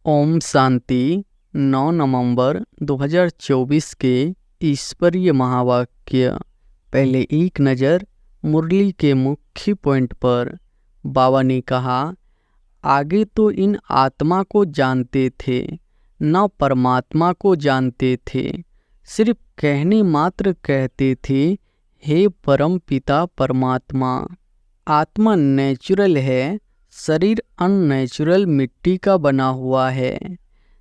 ओम शांति। 9 नवंबर 2024 के ईश्वरीय महावाक्य। पहले एक नज़र मुरली के मुख्य पॉइंट पर। बाबा ने कहा, आगे तो इन आत्मा को जानते थे, न परमात्मा को जानते थे। सिर्फ कहने मात्र कहते थे, हे परम पिता परमात्मा। आत्मा नेचुरल है, शरीर अननेचुरल मिट्टी का बना हुआ है।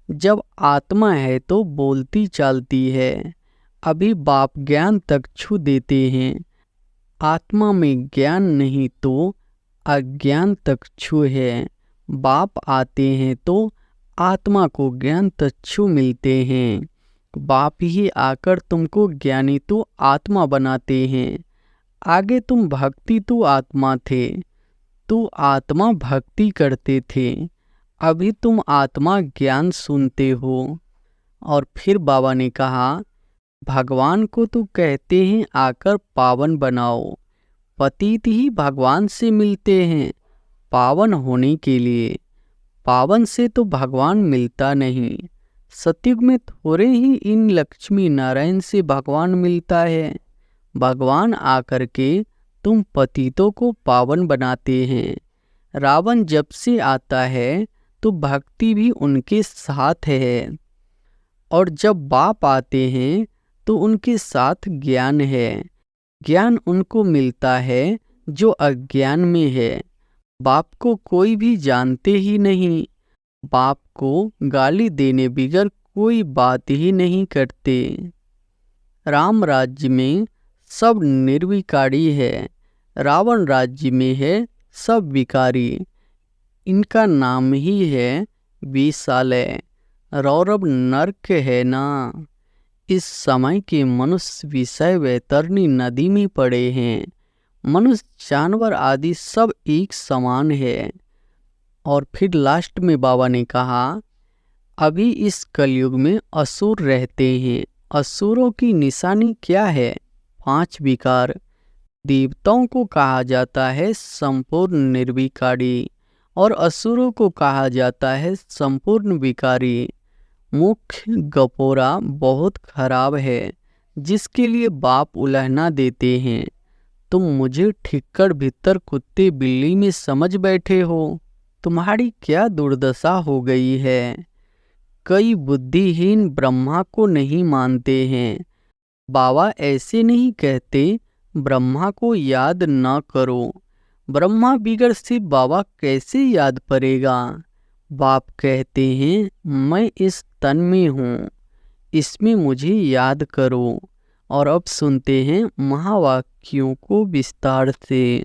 जब आत्मा है तो बोलती चालती है। अभी बाप ज्ञान तक छू देते हैं। आत्मा में ज्ञान नहीं तो अज्ञान तक छू है। बाप आते हैं तो आत्मा को ज्ञान तक छू मिलते हैं। बाप ही आकर तुमको ज्ञानी तो आत्मा बनाते हैं। आगे तुम भक्ति तो आत्मा थे, तो आत्मा भक्ति करते थे। अभी तुम आत्मा ज्ञान सुनते हो। और फिर बाबा ने कहा, भगवान को तो कहते हैं आकर पावन बनाओ। पतित ही भगवान से मिलते हैं पावन होने के लिए। पावन से तो भगवान मिलता नहीं। सतयुग में थोड़े ही इन लक्ष्मी नारायण से भगवान मिलता है। भगवान आकर के तुम पतितों को पावन बनाते हैं। रावण जब से आता है तो भक्ति भी उनके साथ है, और जब बाप आते हैं तो उनके साथ ज्ञान है। ज्ञान उनको मिलता है जो अज्ञान में है। बाप को कोई भी जानते ही नहीं। बाप को गाली देने बिगर कोई बात ही नहीं करते। राम राज्य में सब निर्विकारी है, रावण राज्य में है सब विकारी। इनका नाम ही है विशालय। रौरव नर्क है ना। इस समय के मनुष्य विषय वैतरणी नदी में पड़े हैं। मनुष्य जानवर आदि सब एक समान है। और फिर लास्ट में बाबा ने कहा, अभी इस कलयुग में असुर रहते हैं। असुरों की निशानी क्या है? 5 विकार। देवताओं को कहा जाता है संपूर्ण निर्विकारी, और असुरों को कहा जाता है संपूर्ण विकारी। मुख्य गपोरा बहुत खराब है, जिसके लिए बाप उलहना देते हैं। तुम मुझे ठिक्कर भीतर कुत्ते बिल्ली में समझ बैठे हो। तुम्हारी क्या दुर्दशा हो गई है। कई बुद्धिहीन ब्रह्मा को नहीं मानते हैं। बाबा ऐसे नहीं कहते ब्रह्मा को याद न करो। ब्रह्मा बिगर से बाबा कैसे याद पड़ेगा। बाप कहते हैं, मैं इस तन में हूँ, इसमें मुझे याद करो। और अब सुनते हैं महावाक्यों को विस्तार से।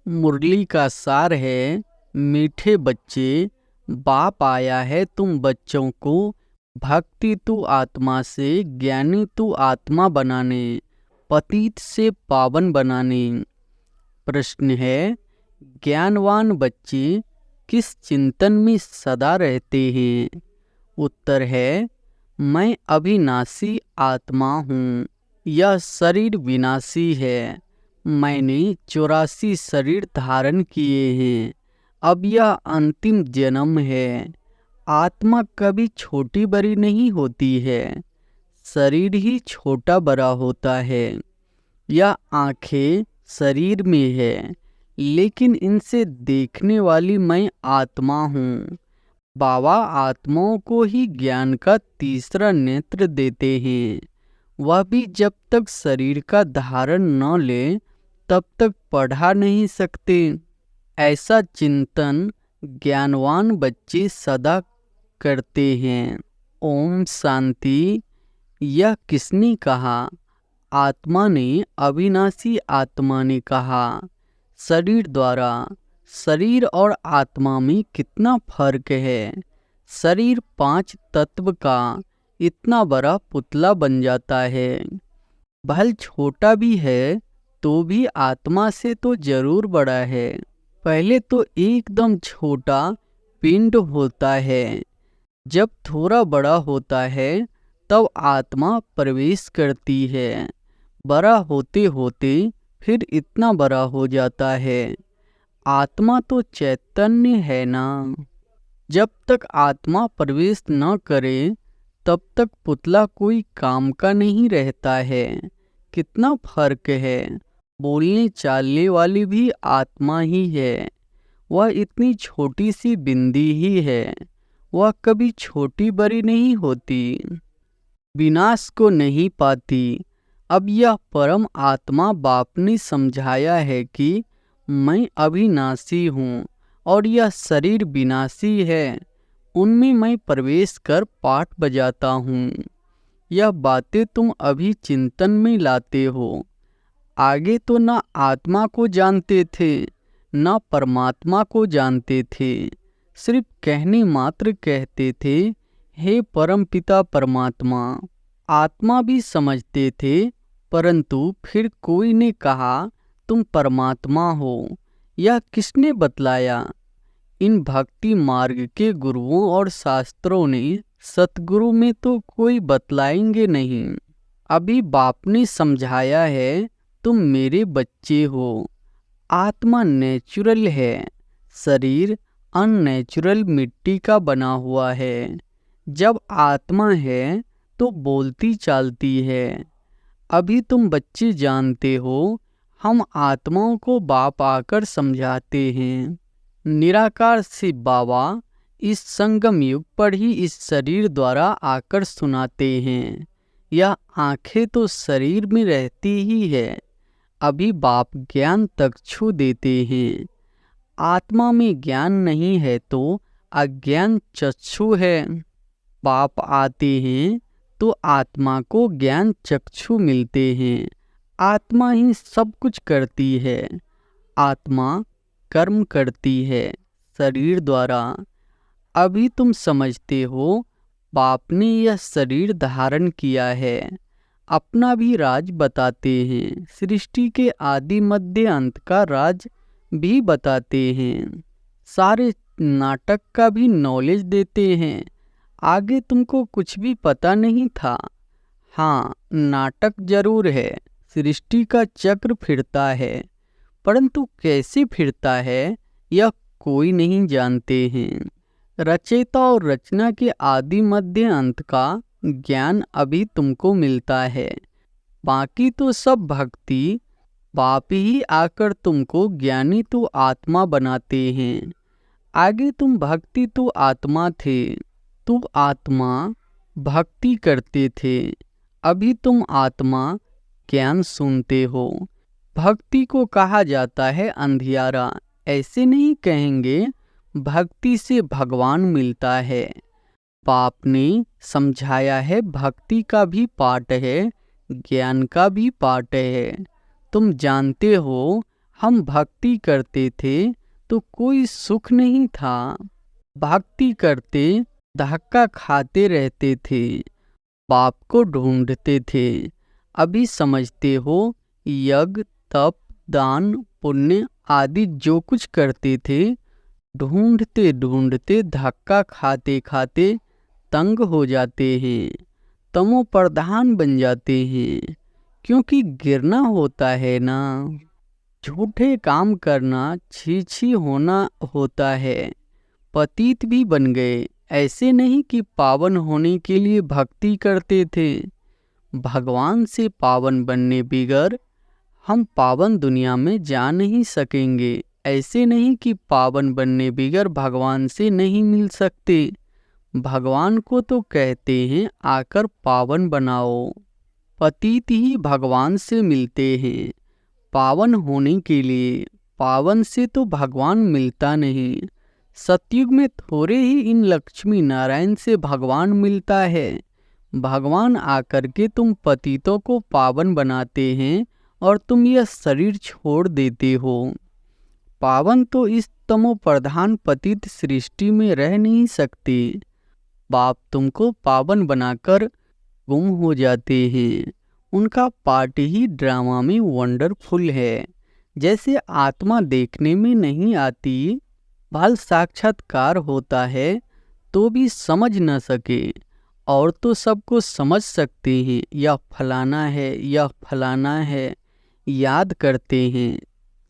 मुरली का सार है, मीठे बच्चे, बाप आया है तुम बच्चों को भक्ति तू आत्मा से, ज्ञानी तू आत्मा बनाने, पतित से पावन बनाने। प्रश्न है, ज्ञानवान बच्चे किस चिंतन में सदा रहते हैं? उत्तर है, मैं अविनाशी आत्मा हूँ। यह शरीर विनाशी है। मैंने 84 शरीर धारण किए हैं। अब यह अंतिम जन्म है। आत्मा कभी छोटी बड़ी नहीं होती है, शरीर ही छोटा बड़ा होता है। यह आँखें शरीर में है, लेकिन इनसे देखने वाली मैं आत्मा हूँ। बाबा आत्माओं को ही ज्ञान का तीसरा नेत्र देते हैं। वह भी जब तक शरीर का धारण न ले तब तक पढ़ा नहीं सकते। ऐसा चिंतन ज्ञानवान बच्चे सदा करते हैं। ओम शांति। यह किसने कहा? आत्मा ने, अविनाशी आत्मा ने कहा। शरीर द्वारा। शरीर और आत्मा में कितना फर्क है। शरीर 5 तत्व का इतना बड़ा पुतला बन जाता है। भल छोटा भी है तो भी आत्मा से तो जरूर बड़ा है। पहले तो एकदम छोटा पिंड होता है। जब थोड़ा बड़ा होता है तब आत्मा प्रवेश करती है। बड़ा होते होते फिर इतना बड़ा हो जाता है। आत्मा तो चैतन्य है ना। जब तक आत्मा प्रवेश न करे तब तक पुतला कोई काम का नहीं रहता है। कितना फर्क है। बोलने चालने वाली भी आत्मा ही है। वह इतनी छोटी सी बिंदी ही है। वह कभी छोटी बड़ी नहीं होती, विनाश को नहीं पाती। अब यह परम आत्मा बाप ने समझाया है कि मैं अविनाशी हूँ और यह शरीर विनाशी है। उनमें मैं प्रवेश कर पाठ बजाता हूँ। यह बातें तुम अभी चिंतन में लाते हो। आगे तो न आत्मा को जानते थे न परमात्मा को जानते थे। सिर्फ कहने मात्र कहते थे, हे परमपिता परमात्मा। आत्मा भी समझते थे, परंतु फिर कोई ने कहा तुम परमात्मा हो। यह किसने बतलाया? इन भक्ति मार्ग के गुरुओं और शास्त्रों ने। सतगुरु में तो कोई बतलाएंगे नहीं। अभी बाप ने समझाया है, तुम मेरे बच्चे हो। आत्मा नेचुरल है, शरीर अननेचुरल मिट्टी का बना हुआ है। जब आत्मा है तो बोलती चालती है। अभी तुम बच्चे जानते हो, हम आत्माओं को बाप आकर समझाते हैं। निराकार से बाबा इस संगम युग पर ही इस शरीर द्वारा आकर सुनाते हैं। यह आंखें तो शरीर में रहती ही है। अभी बाप ज्ञान चक्षु देते हैं। आत्मा में ज्ञान नहीं है तो अज्ञान चक्षु है। बाप आते हैं तो आत्मा को ज्ञान चक्षु मिलते हैं। आत्मा ही सब कुछ करती है। आत्मा कर्म करती है शरीर द्वारा। अभी तुम समझते हो, बाप ने यह शरीर धारण किया है। अपना भी राज बताते हैं। सृष्टि के आदि मध्य अंत का राज भी बताते हैं। सारे नाटक का भी नॉलेज देते हैं। आगे तुमको कुछ भी पता नहीं था। हाँ, नाटक जरूर है। सृष्टि का चक्र फिरता है, परंतु कैसे फिरता है यह कोई नहीं जानते हैं। रचयिता और रचना के आदि मध्य अंत का ज्ञान अभी तुमको मिलता है। बाकी तो सब भक्ति बाप ही आकर तुमको ज्ञानी तो आत्मा बनाते हैं। आगे तुम भक्ति तो आत्मा थे, तुम आत्मा भक्ति करते थे। अभी तुम आत्मा ज्ञान सुनते हो। भक्ति को कहा जाता है अंधियारा। ऐसे नहीं कहेंगे, भक्ति से भगवान मिलता है। बाप ने समझाया है, भक्ति का भी पाठ है, ज्ञान का भी पाठ है। तुम जानते हो, हम भक्ति करते थे तो कोई सुख नहीं था। भक्ति करते धक्का खाते रहते थे, बाप को ढूंढते थे। अभी समझते हो, यज्ञ तप दान पुण्य आदि जो कुछ करते थे, ढूंढते ढूंढते धक्का खाते खाते तंग हो जाते हैं, तमो प्रधान बन जाते हैं। क्योंकि गिरना होता है ना, झूठे काम करना छी छी होना होता है। पतित भी बन गए। ऐसे नहीं कि पावन होने के लिए भक्ति करते थे। भगवान से पावन बनने बिगर हम पावन दुनिया में जा नहीं सकेंगे। ऐसे नहीं कि पावन बनने बिगर भगवान से नहीं मिल सकते। भगवान को तो कहते हैं आकर पावन बनाओ। पतित ही भगवान से मिलते हैं। पावन होने के लिए पावन से तो भगवान मिलता नहीं। सतयुग में थोड़े ही इन लक्ष्मी नारायण से भगवान मिलता है। भगवान आकर के तुम पतितों को पावन बनाते हैं और तुम यह शरीर छोड़ देते हो। पावन तो इस तमो प्रधान पतित सृष्टि में रह नहीं सकते। बाप तुमको पावन बनाकर गुम हो जाते हैं। उनका पार्ट ही ड्रामा में वंडरफुल है। जैसे आत्मा देखने में नहीं आती, बाल साक्षात्कार होता है तो भी समझ न सके, और तो सबको समझ सकते हैं, यह फलाना है यह फलाना है, याद करते हैं,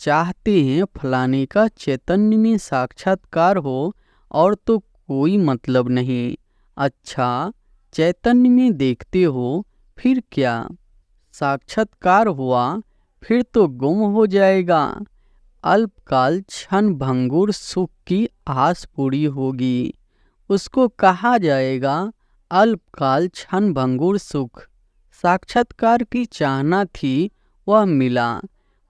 चाहते हैं फलाने का चैतन्य में साक्षात्कार हो, और तो कोई मतलब नहीं। अच्छा, चैतन्य में देखते हो, फिर क्या? साक्षात्कार हुआ, फिर तो गुम हो जाएगा। अल्पकाल क्षण भंगुर सुख की आस पूरी होगी। उसको कहा जाएगा अल्पकाल क्षण भंगुर सुख। साक्षात्कार की चाहना थी, वह मिला।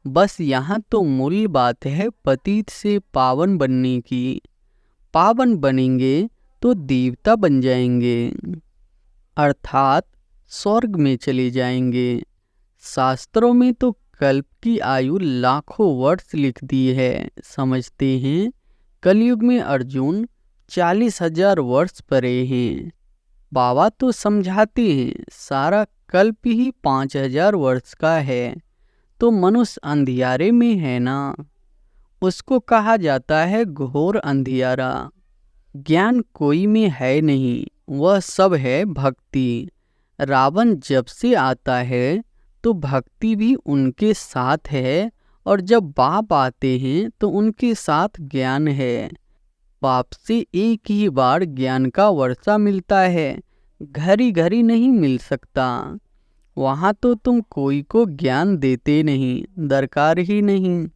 बस यहाँ तो मूल बात है पतित से पावन बनने की। पावन बनेंगे तो देवता बन जाएंगे, अर्थात स्वर्ग में चले जाएंगे। शास्त्रों में तो कल्प की आयु लाखों वर्ष लिख दी है। समझते हैं कलयुग में अर्जुन 40,000 वर्ष परे हैं। बाबा तो समझाते हैं सारा कल्प ही 5,000 वर्ष का है। तो मनुष्य अंधियारे में है ना। उसको कहा जाता है घोर अंधियारा। ज्ञान कोई में है नहीं, वह सब है भक्ति। रावण जब से आता है तो भक्ति भी उनके साथ है, और जब बाप आते हैं तो उनके साथ ज्ञान है। बाप से एक ही बार ज्ञान का वर्षा मिलता है, घड़ी घड़ी नहीं मिल सकता। वहाँ तो तुम कोई को ज्ञान देते नहीं, दरकार ही नहीं।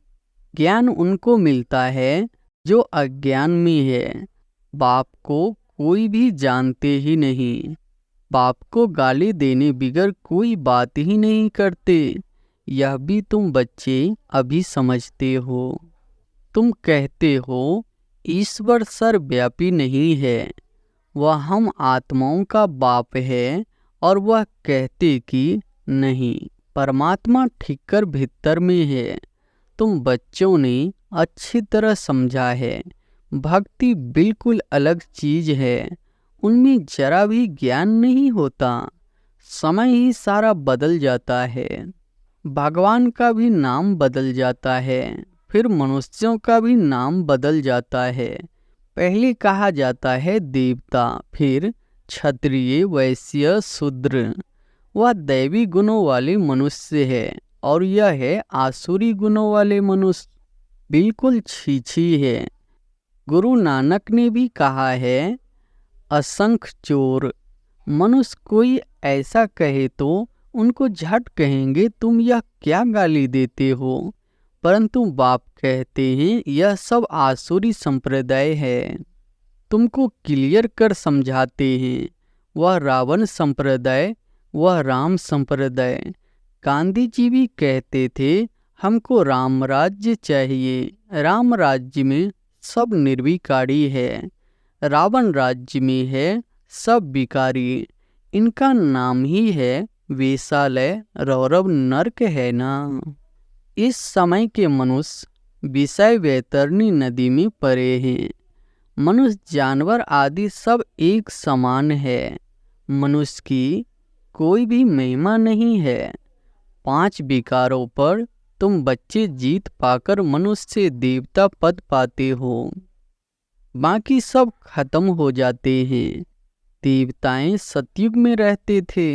ज्ञान उनको मिलता है जो अज्ञान में है। बाप को कोई भी जानते ही नहीं। बाप को गाली देने बिगर कोई बात ही नहीं करते। यह भी तुम बच्चे अभी समझते हो। तुम कहते हो ईश्वर सर्वव्यापी नहीं है, वह हम आत्माओं का बाप है, और वह कहते कि नहीं, परमात्मा ठीकर भीतर में है। तुम बच्चों ने अच्छी तरह समझा है, भक्ति बिल्कुल अलग चीज है। उनमें जरा भी ज्ञान नहीं होता। समय ही सारा बदल जाता है। भगवान का भी नाम बदल जाता है, फिर मनुष्यों का भी नाम बदल जाता है। पहले कहा जाता है देवता, फिर क्षत्रिय, वैश्य, शूद्र। वह दैवी गुणों वाले मनुष्य है, और यह है आसुरी गुणों वाले मनुष्य। बिल्कुल छीछी है। गुरु नानक ने भी कहा है असंख्य चोर। मनुष्य कोई ऐसा कहे तो उनको झट कहेंगे तुम यह क्या गाली देते हो, परंतु बाप कहते हैं यह सब आसुरी संप्रदाय है। तुमको क्लियर कर समझाते हैं, वह रावण संप्रदाय, वह राम संप्रदाय। गांधी जी भी कहते थे हमको राम राज्य चाहिए। राम राज्य में सब निर्विकारी है, रावण राज्य में है सब विकारी। इनका नाम ही है वेशालय, रौरव नरक है ना। इस समय के मनुष्य विषय वैतरणी नदी में पड़े हैं। मनुष्य, जानवर आदि सब एक समान है। मनुष्य की कोई भी महिमा नहीं है। 5 विकारों पर तुम बच्चे जीत पाकर मनुष्य से देवता पद पाते हो। बाकी सब खत्म हो जाते हैं। देवताएं सतयुग में रहते थे,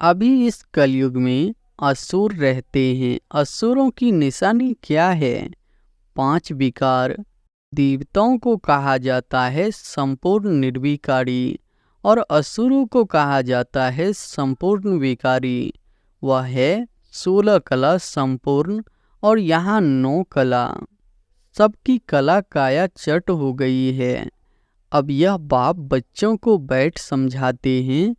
अभी इस कलयुग में असुर रहते हैं। असुरों की निशानी क्या है? 5 विकार। देवताओं को कहा जाता है संपूर्ण निर्विकारी, और असुरों को कहा जाता है संपूर्ण विकारी। वह है 16 कला संपूर्ण, और यहाँ 9 कला। सबकी कला काया चट हो गई है। अब यह बाप बच्चों को बैठ समझाते हैं।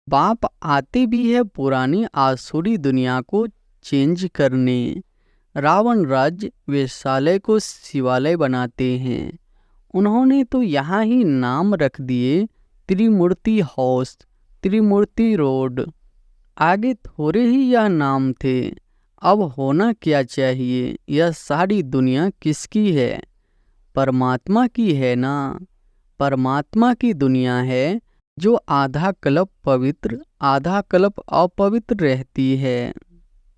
बाप आते भी है पुरानी आसुरी दुनिया को चेंज करने। रावण राज्य वेश्यालय को शिवालय बनाते हैं। उन्होंने तो यहाँ ही नाम रख दिए त्रिमूर्ति हाउस, त्रिमूर्ति रोड। आगे थोड़े ही यह नाम थे। अब होना क्या चाहिए? यह सारी दुनिया किसकी है? परमात्मा की है ना। परमात्मा की दुनिया है जो आधा कल्प पवित्र, आधा कल्प अपवित्र रहती है।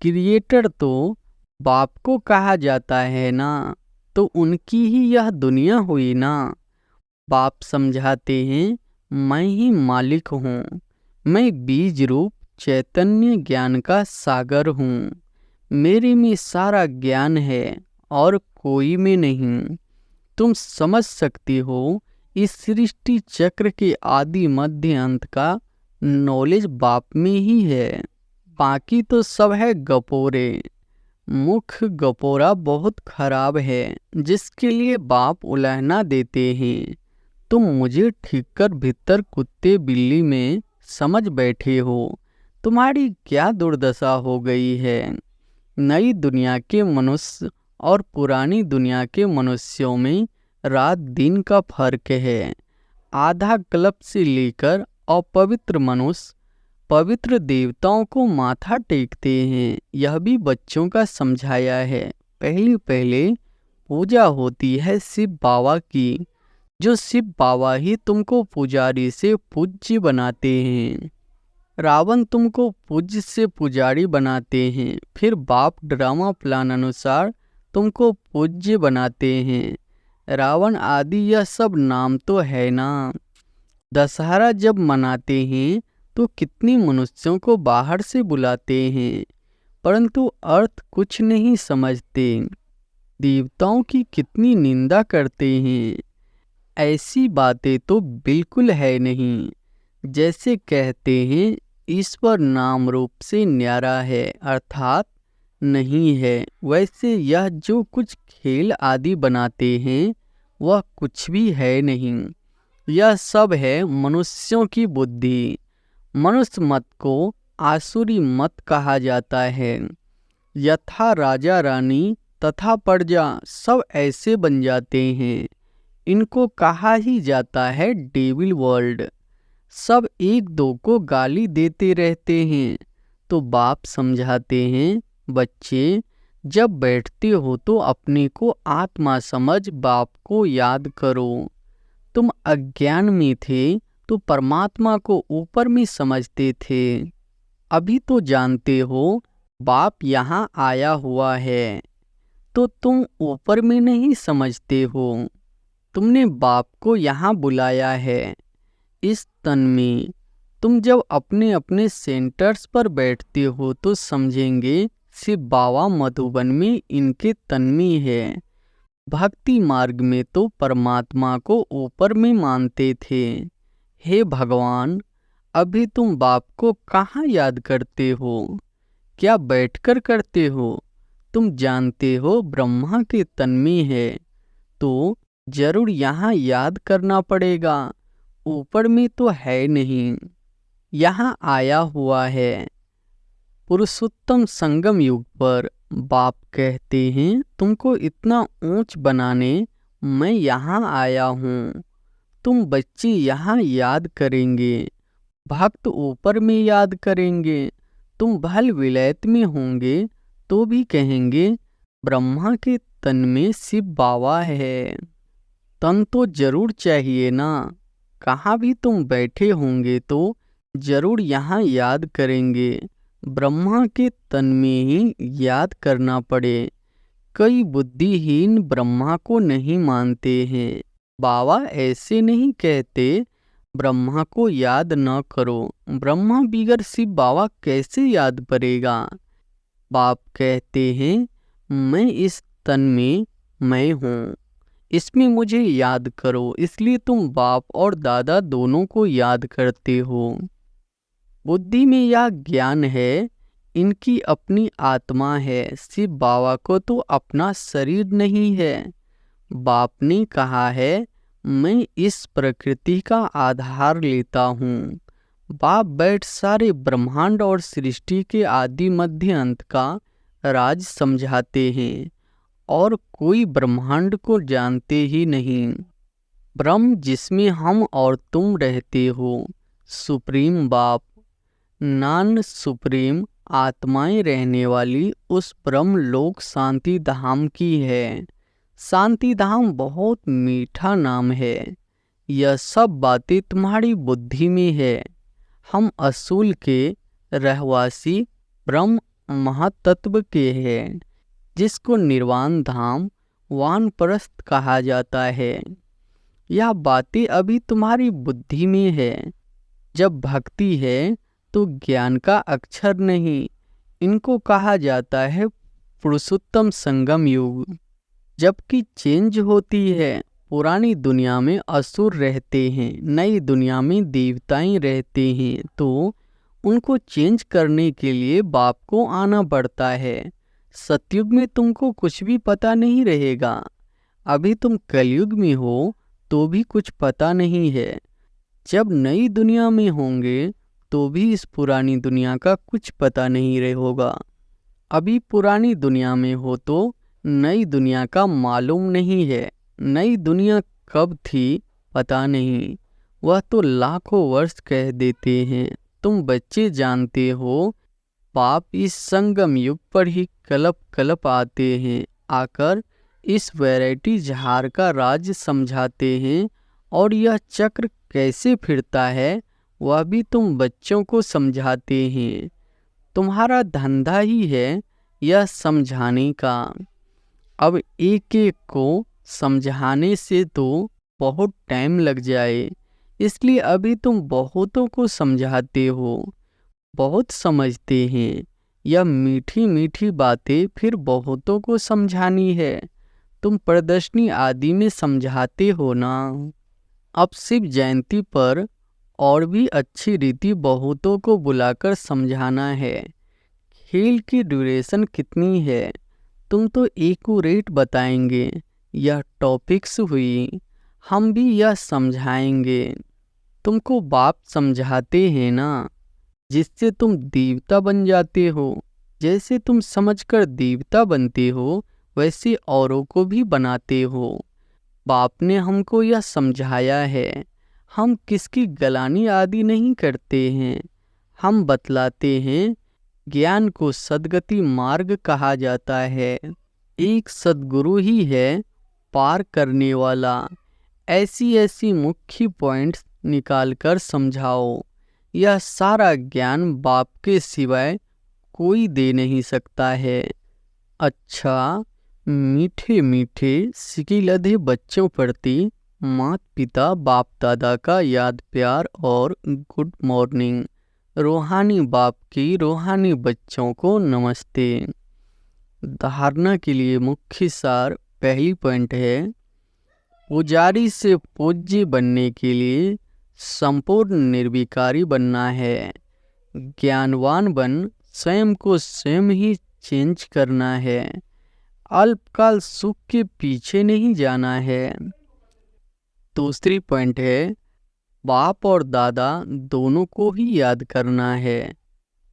क्रिएटर तो बाप को कहा जाता है ना, तो उनकी ही यह दुनिया हुई ना। बाप समझाते हैं मैं ही मालिक हूँ। मैं बीज रूप चैतन्य ज्ञान का सागर हूँ। मेरे में सारा ज्ञान है और कोई में नहीं। तुम समझ सकते हो इस सृष्टि चक्र के आदि मध्य अंत का नॉलेज बाप में ही है, बाकी तो सब है गपोरे। मुख गपोरा बहुत खराब है जिसके लिए बाप उलाहना देते हैं। तुम मुझे ठीक कर भीतर कुत्ते बिल्ली में समझ बैठे हो। तुम्हारी क्या दुर्दशा हो गई है। नई दुनिया के मनुष्य और पुरानी दुनिया के मनुष्यों में रात दिन का फर्क है। आधा कल्प से लेकर अपवित्र मनुष्य पवित्र देवताओं को माथा टेकते हैं। यह भी बच्चों का समझाया है। पहले पहले पूजा होती है शिव बाबा की, जो शिव बाबा ही तुमको पुजारी से पूज्य बनाते हैं। रावण तुमको पूज्य से पुजारी बनाते हैं, फिर बाप ड्रामा प्लान अनुसार तुमको पूज्य बनाते हैं। रावण आदि यह सब नाम तो है ना। दशहरा जब मनाते हैं तो कितनी मनुष्यों को बाहर से बुलाते हैं, परंतु अर्थ कुछ नहीं समझते। देवताओं की कितनी निंदा करते हैं। ऐसी बातें तो बिल्कुल है नहीं। जैसे कहते हैं ईश्वर नाम रूप से न्यारा है अर्थात नहीं है, वैसे यह जो कुछ खेल आदि बनाते हैं वह कुछ भी है नहीं। यह सब है मनुष्यों की बुद्धि। मनुष्य मत को आसुरी मत कहा जाता है। यथा राजा रानी तथा प्रजा सब ऐसे बन जाते हैं। इनको कहा ही जाता है डेविल वर्ल्ड। सब एक दो को गाली देते रहते हैं। तो बाप समझाते हैं, बच्चे जब बैठते हो तो अपने को आत्मा समझ बाप को याद करो। तुम अज्ञान में थे तो परमात्मा को ऊपर में समझते थे। अभी तो जानते हो बाप यहाँ आया हुआ है, तो तुम ऊपर में नहीं समझते हो। तुमने बाप को यहाँ बुलाया है। इस तन में तुम जब अपने अपने सेंटर्स पर बैठते हो तो समझेंगे शिव बाबा मधुबन में इनके तन में है। भक्ति मार्ग में तो परमात्मा को ऊपर में मानते थे। हे भगवान, अभी तुम बाप को कहाँ याद करते हो? क्या बैठकर करते हो? तुम जानते हो ब्रह्मा के तन में है, तो जरूर यहाँ याद करना पड़ेगा। ऊपर में तो है नहीं, यहाँ आया हुआ है। पुरुषोत्तम संगम युग पर बाप कहते हैं तुमको इतना ऊंच बनाने मैं यहाँ आया हूँ। तुम बच्चे यहाँ याद करेंगे, भक्त ऊपर में याद करेंगे। तुम भल विलयत में होंगे तो भी कहेंगे ब्रह्मा के तन में शिव बाबा है। तन तो जरूर चाहिए ना। कहाँ भी तुम बैठे होंगे तो जरूर यहाँ याद करेंगे। ब्रह्मा के तन में ही याद करना पड़े। कई बुद्धिहीन ब्रह्मा को नहीं मानते हैं। बाबा ऐसे नहीं कहते ब्रह्मा को याद न करो। ब्रह्मा बिगर शिव बाबा कैसे याद पड़ेगा। बाप कहते हैं मैं इस तन में मैं हूँ, इसमें मुझे याद करो। इसलिए तुम बाप और दादा दोनों को याद करते हो। बुद्धि में यह ज्ञान है इनकी अपनी आत्मा है। शिव बाबा को तो अपना शरीर नहीं है। बाप ने कहा है मैं इस प्रकृति का आधार लेता हूँ। बाप बैठ सारे ब्रह्मांड और सृष्टि के आदि मध्य अंत का राज समझाते हैं और कोई ब्रह्मांड को जानते ही नहीं। ब्रह्म जिसमें हम और तुम रहते हो, सुप्रीम बाप, नॉन सुप्रीम आत्माएं रहने वाली उस ब्रह्म लोक शांति धाम की है। शांति धाम बहुत मीठा नाम है। यह सब बातें तुम्हारी बुद्धि में है। हम असूल के रहवासी ब्रह्म महातत्व के हैं, जिसको निर्वाण धाम वानप्रस्थ कहा जाता है। यह बातें अभी तुम्हारी बुद्धि में है। जब भक्ति है तो ज्ञान का अक्षर नहीं। इनको कहा जाता है पुरुषोत्तम संगम युग। जबकि चेंज होती है पुरानी दुनिया में असुर रहते हैं, नई दुनिया में देवताएं रहते हैं, तो उनको चेंज करने के लिए बाप को आना पड़ता है। सतयुग में तुमको कुछ भी पता नहीं रहेगा। अभी तुम कलयुग में हो तो भी कुछ पता नहीं है। जब नई दुनिया में होंगे तो भी इस पुरानी दुनिया का कुछ पता नहीं रहेगा। अभी पुरानी दुनिया में हो तो नई दुनिया का मालूम नहीं है। नई दुनिया कब थी पता नहीं, वह तो लाखों वर्ष कह देते हैं। तुम बच्चे जानते हो, पाप इस संगम युग पर ही कलप कलप आते हैं, आकर इस वैरायटी जहार का राज समझाते हैं, और यह चक्र कैसे फिरता है वह भी तुम बच्चों को समझाते हैं। तुम्हारा धंधा ही है यह समझाने का। अब एक एक को समझाने से तो बहुत टाइम लग जाए, इसलिए अभी तुम बहुतों को समझाते हो, बहुत समझते हैं। यह मीठी मीठी बातें फिर बहुतों को समझानी है। तुम प्रदर्शनी आदि में समझाते हो ना। अब शिव जयंती पर और भी अच्छी रीति बहुतों को बुलाकर समझाना है। खेल की ड्यूरेशन कितनी है तुम तो एक्यूरेट बताएंगे। यह टॉपिक्स हुई, हम भी यह समझाएंगे। तुमको बाप समझाते हैं ना, जिससे तुम देवता बन जाते हो। जैसे तुम समझकर देवता बनते हो वैसे औरों को भी बनाते हो। बाप ने हमको यह समझाया है। हम किसकी गलानी आदि नहीं करते हैं, हम बतलाते हैं। ज्ञान को सद्गति मार्ग कहा जाता है। एक सद्गुरु ही है पार करने वाला। ऐसी ऐसी मुख्य पॉइंट्स निकालकर समझाओ। यह सारा ज्ञान बाप के सिवाय कोई दे नहीं सकता है। अच्छा, मीठे मीठे सिकिलधे बच्चों प्रति माता पिता बाप दादा का याद प्यार और गुड मॉर्निंग। रूहानी बाप की रूहानी बच्चों को नमस्ते। धारणा के लिए मुख्य सार पहली पॉइंट है, पुजारी से पूज्य बनने के लिए संपूर्ण निर्विकारी बनना है। ज्ञानवान बन स्वयं को स्वयं ही चेंज करना है। अल्पकाल सुख के पीछे नहीं जाना है। दूसरी पॉइंट है, बाप और दादा दोनों को ही याद करना है।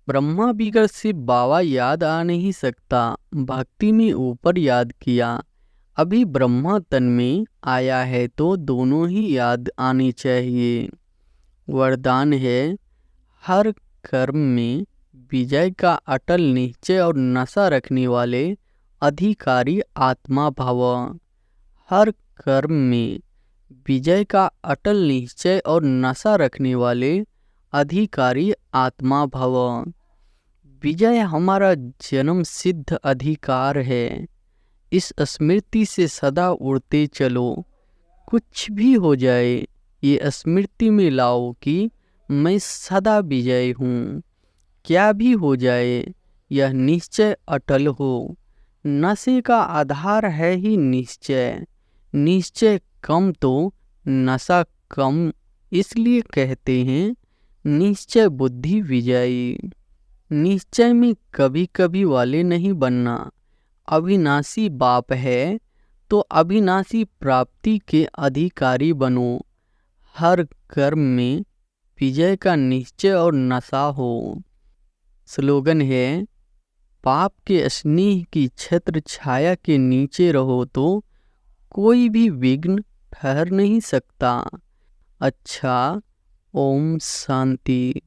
ब्रह्मा बिगड़ सिर्फ बाबा याद आ नहीं सकता, भक्ति में ऊपर याद किया। अभी ब्रह्मा तन में आया है तो दोनों ही याद आनी चाहिए। वरदान है, हर कर्म में विजय का अटल निश्चय और नशा रखने वाले अधिकारी आत्मा भव। हर कर्म में विजय का अटल निश्चय और नशा रखने वाले अधिकारी आत्मा भव। विजय हमारा जन्म सिद्ध अधिकार है। इस स्मृति से सदा उड़ते चलो। कुछ भी हो जाए ये स्मृति में लाओ कि मैं सदा विजय हूँ। क्या भी हो जाए यह निश्चय अटल हो। नशे का आधार है ही निश्चय। निश्चय कम तो नशा कम, इसलिए कहते हैं निश्चय बुद्धि विजयी। निश्चय में कभी कभी वाले नहीं बनना। अविनाशी बाप है तो अविनाशी प्राप्ति के अधिकारी बनो। हर कर्म में विजय का निश्चय और नशा हो। स्लोगन है, पाप के स्नेह की छत्र छाया के नीचे रहो तो कोई भी विघ्न ठहर नहीं सकता। अच्छा, ओम शांति।